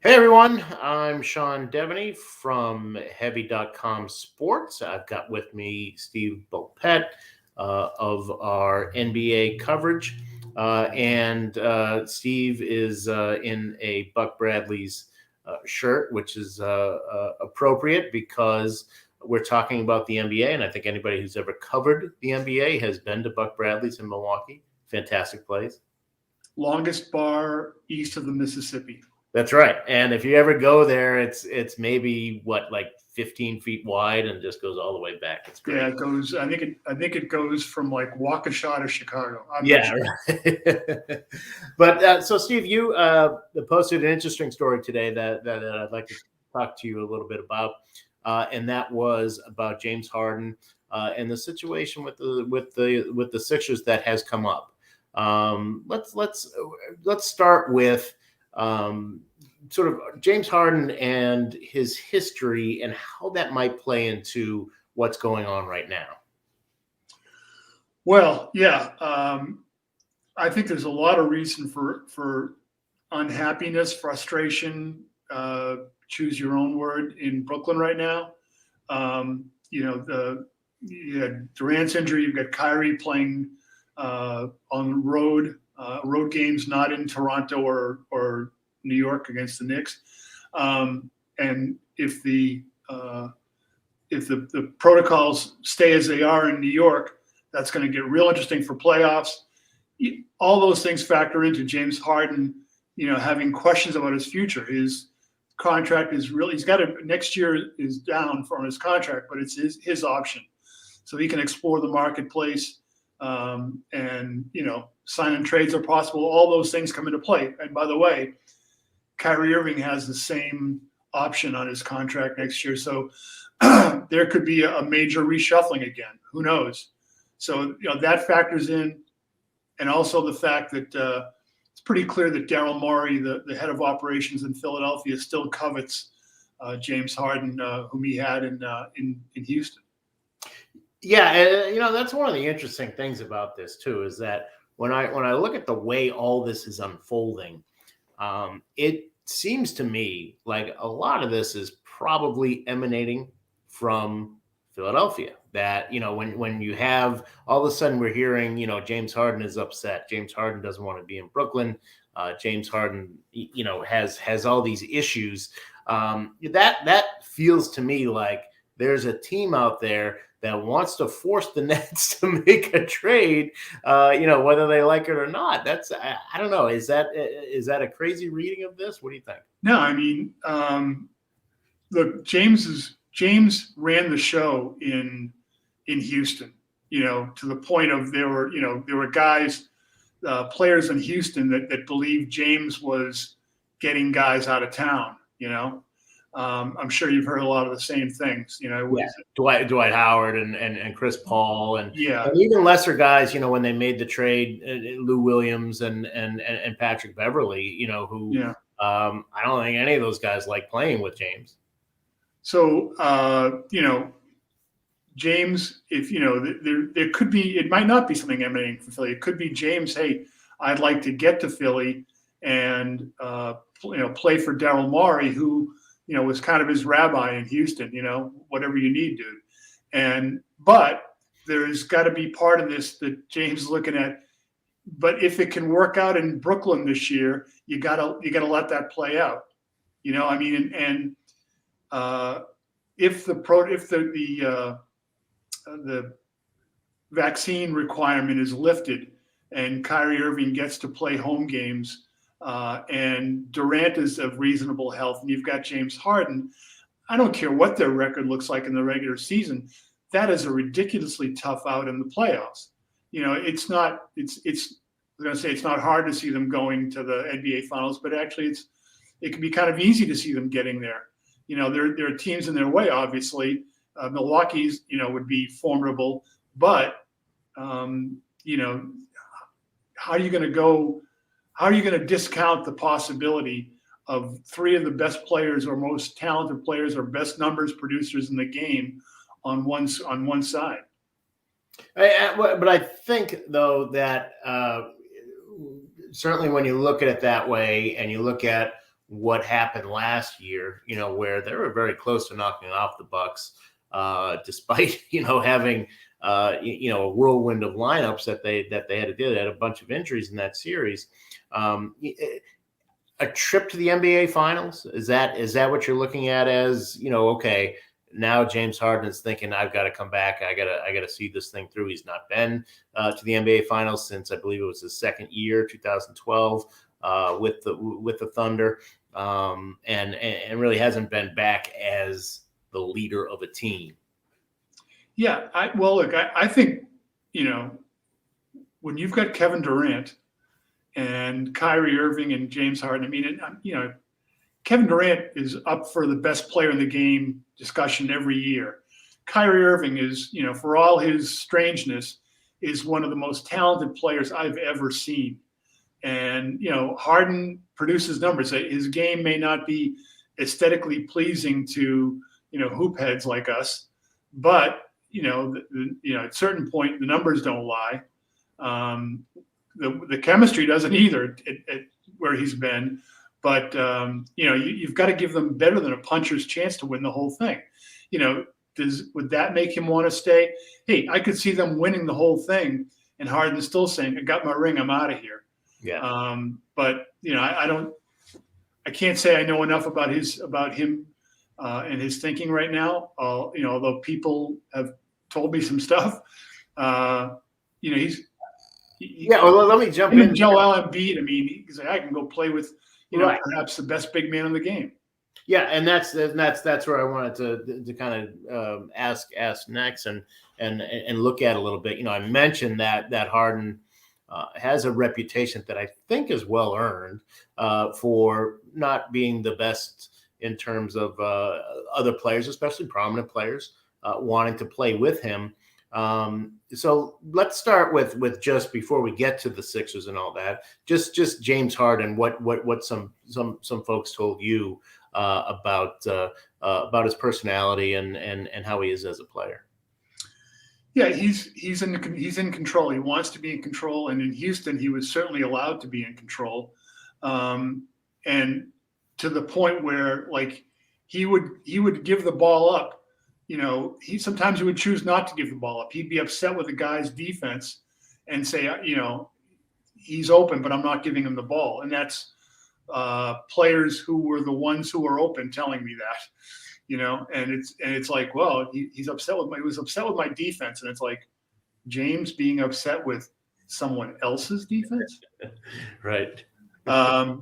Hey everyone, I'm Sean Devaney from Heavy.com Sports. I've got with me Steve Bulpett of our NBA coverage. And Steve is in a Buck Bradley's shirt, which is appropriate because we're talking about the NBA. And I think anybody who's ever covered the NBA has been to Buck Bradley's in Milwaukee. Fantastic place. Longest bar east of the Mississippi. That's right. And if you ever go there, it's maybe like 15 feet wide and just goes all the way back. It's great. Yeah, it goes. I think it goes from like Waukesha to Chicago. Yeah. Right. But so Steve, you posted an interesting story today that I'd like to talk to you a little bit about, and that was about James Harden and the situation with the Sixers that has come up. Let's start with sort of James Harden and his history and how that might play into what's going on right now. Well, yeah, I think there's a lot of reason for unhappiness, frustration. Choose your own word in Brooklyn right now. You had Durant's injury. You've got Kyrie playing on the road games, not in Toronto or New York against the Knicks. And if the protocols stay as they are in New York, that's going to get real interesting for playoffs. All those things factor into James Harden, having questions about his future. His contract is he's got next year is down from his contract, but it's his option. So he can explore the marketplace, and sign and trades are possible. All those things come into play. And by the way, Kyrie Irving has the same option on his contract next year. So there could be a major reshuffling again. Who knows? So that factors in. And also the fact that it's pretty clear that Daryl Morey, the head of operations in Philadelphia, still covets James Harden, whom he had in Houston. Yeah, that's one of the interesting things about this too, is that when I look at the way all this is unfolding, it seems to me like a lot of this is probably emanating from Philadelphia. That when you have all of a sudden we're hearing James Harden is upset. James Harden doesn't want to be in Brooklyn. James Harden has all these issues. That feels to me like there's a team out there that wants to force the Nets to make a trade, whether they like it or not. That's I don't know. Is that a crazy reading of this? What do you think? No, I mean, look, James ran the show in Houston. To the point of there were guys, players in Houston that believed James was getting guys out of town. I'm sure you've heard a lot of the same things. Dwight Howard and Chris Paul and yeah, and even lesser guys. When they made the trade, Lou Williams and Patrick Beverley. Who I don't think any of those guys like playing with James. So James, if there could be, it might not be something emanating from Philly. It could be James. Hey, I'd like to get to Philly and play for Daryl Morey, who was kind of his rabbi in Houston, whatever you need, dude. But there's got to be part of this that James is looking at. But if it can work out in Brooklyn this year, you gotta let that play out. If the vaccine requirement is lifted and Kyrie Irving gets to play home games, and Durant is of reasonable health, and you've got James Harden, I don't care what their record looks like in the regular season. That is a ridiculously tough out in the playoffs. It's not hard to see them going to the NBA finals, but actually it can be kind of easy to see them getting there. There are teams in their way, obviously. Milwaukee's, would be formidable, but how are you going to discount the possibility of three of the best players or most talented players or best numbers producers in the game on one side? But I think, though, that certainly when you look at it that way and you look at what happened last year, where they were very close to knocking off the Bucks, despite having a whirlwind of lineups that they had to do. They had a bunch of injuries in that series. A trip to the NBA Finals, is that what you're looking at as, okay, now James Harden is thinking, I've got to come back. I gotta see this thing through. He's not been to the NBA Finals since, I believe it was his second year, 2012, with the Thunder, and really hasn't been back as the leader of a team. Yeah, I think, when you've got Kevin Durant and Kyrie Irving and James Harden, I mean, Kevin Durant is up for the best player in the game discussion every year. Kyrie Irving is, for all his strangeness, is one of the most talented players I've ever seen. And, Harden produces numbers. His game may not be aesthetically pleasing to, hoop heads like us, but, at a certain point, the numbers don't lie. The chemistry doesn't either at where he's been. But, you've got to give them better than a puncher's chance to win the whole thing. Would that make him want to stay? Hey, I could see them winning the whole thing and Harden still saying, I got my ring, I'm out of here. Yeah. But, I can't say I know enough about him and his thinking right now. Although people have told me some stuff, well, let me jump in. Joel Embiid, I mean, he's like, I can go play with, right, perhaps the best big man in the game. Yeah, and that's where I wanted to kind of ask next and look at a little bit. I mentioned that Harden has a reputation that I think is well earned for not being the best in terms of other players, especially prominent players, wanting to play with him. So let's start with just before we get to the Sixers and all that, just James Harden, what some folks told you about his personality and how he is as a player. Yeah, he's in control. He wants to be in control, and in Houston, he was certainly allowed to be in control, and to the point where he would give the ball up. Sometimes he would choose not to give the ball up. He'd be upset with the guy's defense and say, he's open, but I'm not giving him the ball. And that's players who were the ones who were open telling me that, and it's like, well, he was upset with my defense. And it's like James being upset with someone else's defense. Right.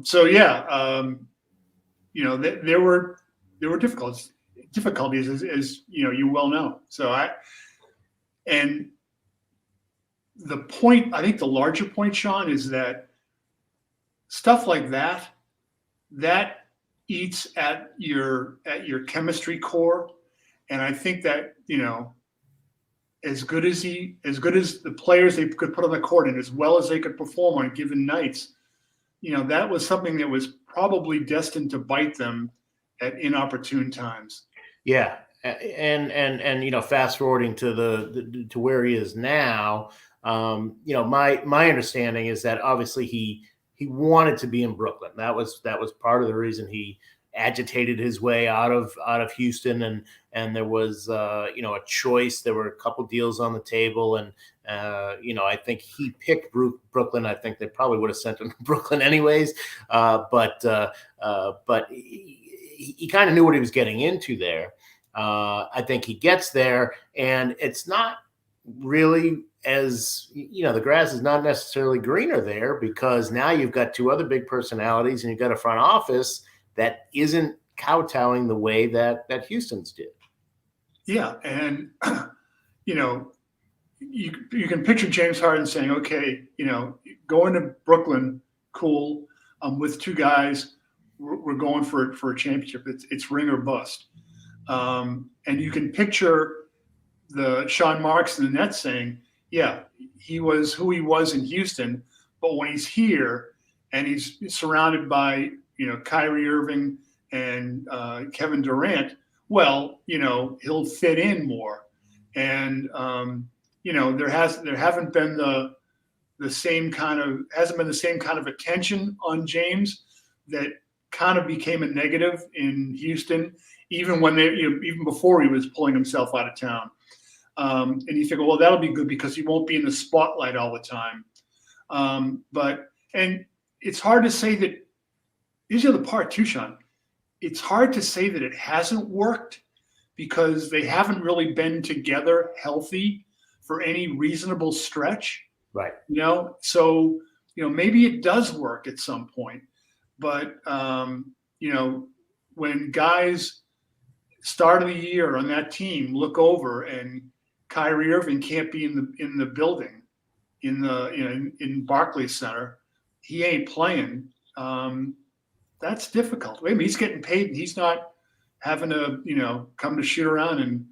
So yeah, there were difficulties as you well know. And the point, I think the larger point, Sean, is that stuff like that eats at your chemistry core. And I think that, as good as the players they could put on the court and as well as they could perform on given nights, that was something that was probably destined to bite them at inopportune times. Yeah, and fast forwarding to where he is now, my understanding is that obviously he wanted to be in Brooklyn. That was part of the reason he agitated his way out of Houston, and there was a choice. There were a couple deals on the table, and I think he picked Brooklyn. I think they probably would have sent him to Brooklyn anyways, but he kind of knew what he was getting into there. I think he gets there, and it's not really as, the grass is not necessarily greener there, because now you've got two other big personalities and you've got a front office that isn't kowtowing the way that Houston's did. Yeah. And, you can picture James Harden saying, okay, going to Brooklyn, cool. With two guys, we're going for a championship. It's ring or bust. And you can picture the Sean Marks and the Nets saying, yeah, he was who he was in Houston, but when he's here and he's surrounded by, Kyrie Irving and Kevin Durant, well, he'll fit in more. And, there hasn't been the same kind of attention on James that kind of became a negative in Houston, even when even before he was pulling himself out of town. And you think, well, that'll be good because he won't be in the spotlight all the time. And it's hard to say that. Here's the other part too, Sean. It's hard to say that it hasn't worked because they haven't really been together healthy for any reasonable stretch. Right. So maybe it does work at some point, but when guys start of the year on that team look over and Kyrie Irving can't be in the building in Barclays Center, he ain't playing. That's difficult. I mean, he's getting paid and he's not having to, come to shoot around and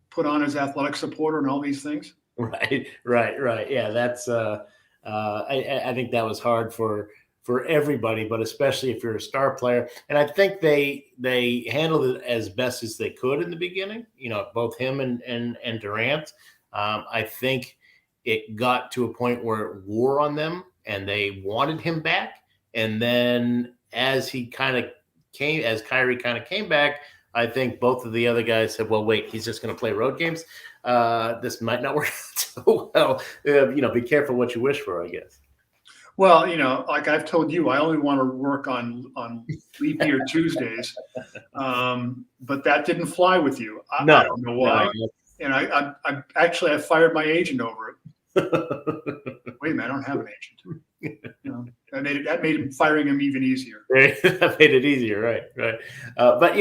put on his athletic supporter and all these things. Right. Yeah, that's I think that was hard for everybody, but especially if you're a star player. And I think they handled it as best as they could in the beginning. Both him and Durant. I think it got to a point where it wore on them, and they wanted him back. And then as Kyrie kind of came back, I think both of the other guys said, well, wait, he's just going to play road games. This might not work out so well. Be careful what you wish for, I guess. Well, like I've told you, I only want to work on leap year Tuesdays. But that didn't fly with you. I don't know why. No. And I fired my agent over it. Wait a minute, I don't have an agent. That made firing him even easier. That made it easier, right. But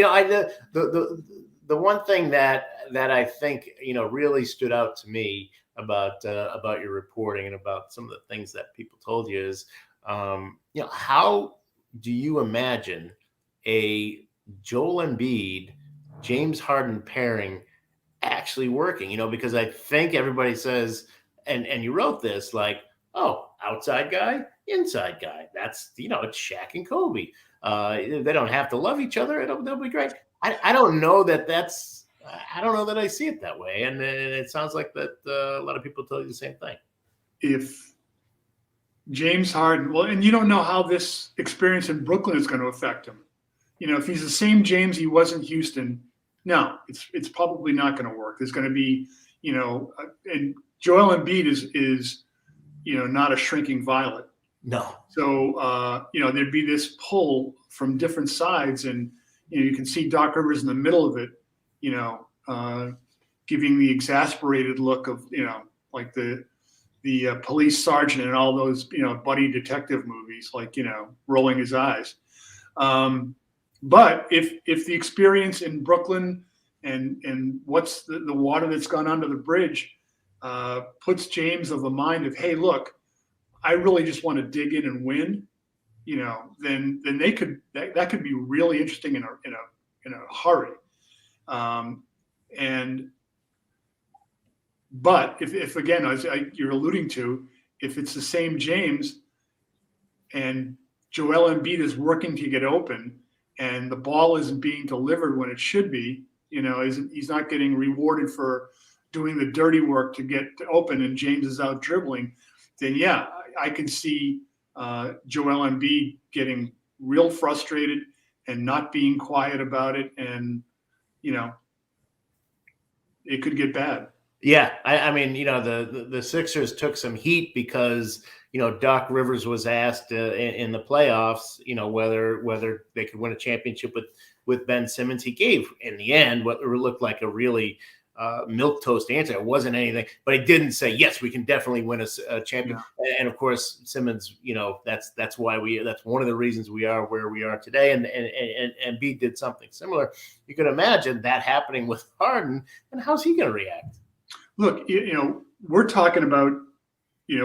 the one thing that I think really stood out to me about your reporting and about some of the things that people told you is, how do you imagine a Joel Embiid, James Harden pairing actually working? Because I think everybody says, and you wrote this like, oh, outside guy, inside guy. That's, it's Shaq and Kobe. They don't have to love each other. They'll be great. I don't know that I don't know that I see it that way. And it sounds like that a lot of people tell you the same thing. If James Harden, and you don't know how this experience in Brooklyn is going to affect him. If he's the same James he was in Houston, no, it's probably not going to work. There's going to be, and Joel Embiid is not a shrinking violet. No. So, there'd be this pull from different sides, and, you can see Doc Rivers in the middle of it, giving the exasperated look of, like the police sergeant and all those, buddy detective movies, like, rolling his eyes. But if the experience in Brooklyn and what's the water that's gone under the bridge puts James of the mind of, hey, look, I really just want to dig in and win, then that could be really interesting in a hurry. But if again, as you're alluding to, if it's the same James and Joel Embiid is working to get open and the ball isn't being delivered when it should be, he's not getting rewarded for doing the dirty work to get open and James is out dribbling, then yeah, I can see Joel Embiid getting real frustrated and not being quiet about it. And, it could get bad. Yeah. I mean, the Sixers took some heat because, Doc Rivers was asked in the playoffs, whether they could win a championship with Ben Simmons. He gave, in the end, what looked like a really milquetoast answer. It wasn't anything, but he didn't say, yes, we can definitely win a champion. Yeah. And of course, Simmons, that's why that's one of the reasons we are where we are today. And B did something similar. You can imagine that happening with Harden, and how's he going to react? Look, we're talking about,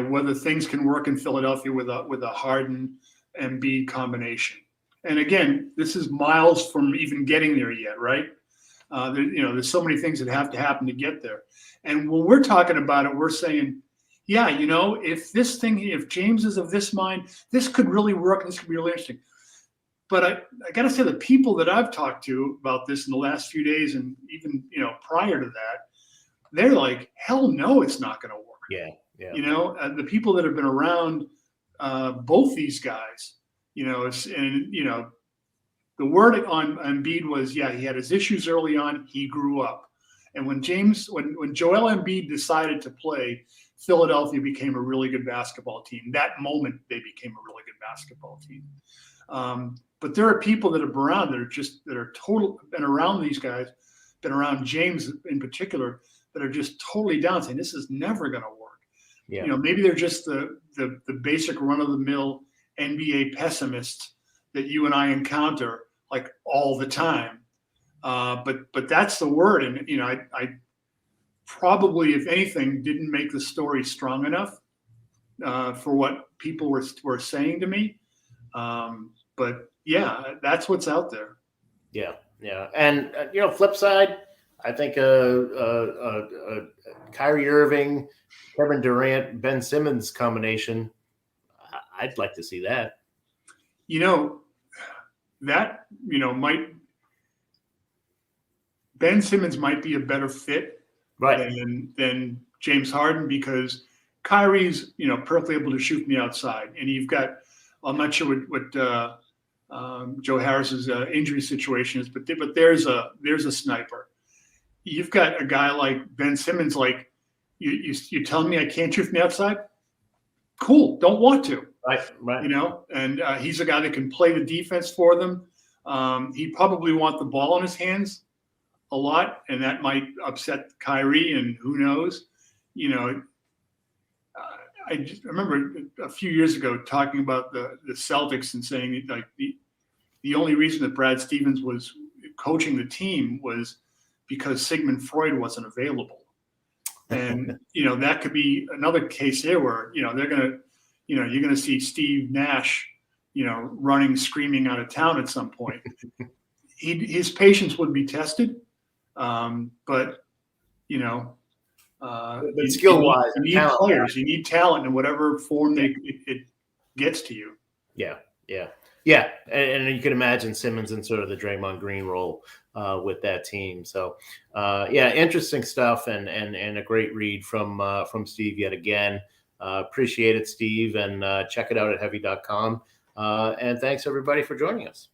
whether things can work in Philadelphia with a Harden and Embiid combination. And again, this is miles from even getting there yet, right? There's so many things that have to happen to get there. And when we're talking about it, we're saying, yeah, if James is of this mind, this could really work. This could be really interesting. But I got to say, the people that I've talked to about this in the last few days, and even, prior to that, they're like, hell no, it's not going to work. Yeah. The people that have been around both these guys, the word on Embiid was, yeah, he had his issues early on. He grew up. And when Joel Embiid decided to play, Philadelphia became a really good basketball team. That moment, they became a really good basketball team. But there are people that have been around been around these guys, been around James in particular, that are just totally down, saying this is never going to work. Yeah. You know, maybe they're just the basic run of the mill NBA pessimists that you and I encounter like all the time. But that's the word. And, you know, I probably, if anything, didn't make the story strong enough for what people were saying to me. But yeah, that's what's out there. Yeah. Yeah. And, you know, flip side, I think Kyrie Irving, Kevin Durant, Ben Simmons combination, I'd like to see that. You know, that, you know, Ben Simmons might be a better fit than James Harden, because Kyrie's, you know, perfectly able to shoot from the outside. And you've got, I'm not sure what Joe Harris's injury situation is, but there's a sniper. You've got a guy like Ben Simmons, like you're telling me I can't shoot from the outside? Cool, don't want to. Right. You know, and he's a guy that can play the defense for them. He'd probably want the ball in his hands a lot, and that might upset Kyrie, and who knows. You know, I remember a few years ago talking about the Celtics and saying like the only reason that Brad Stevens was coaching the team was because Sigmund Freud wasn't available. And, you know, that could be another case here where, you know, you're going to see Steve Nash, you know, running, screaming out of town at some point. His patience would be tested. But, you know, but skill-wise, you need players, you need talent in whatever form it gets to you. Yeah. And you can imagine Simmons in sort of the Draymond Green role with that team. So, yeah, interesting stuff and a great read from Steve yet again. Appreciate it, Steve, and check it out at heavy.com. And thanks everybody for joining us.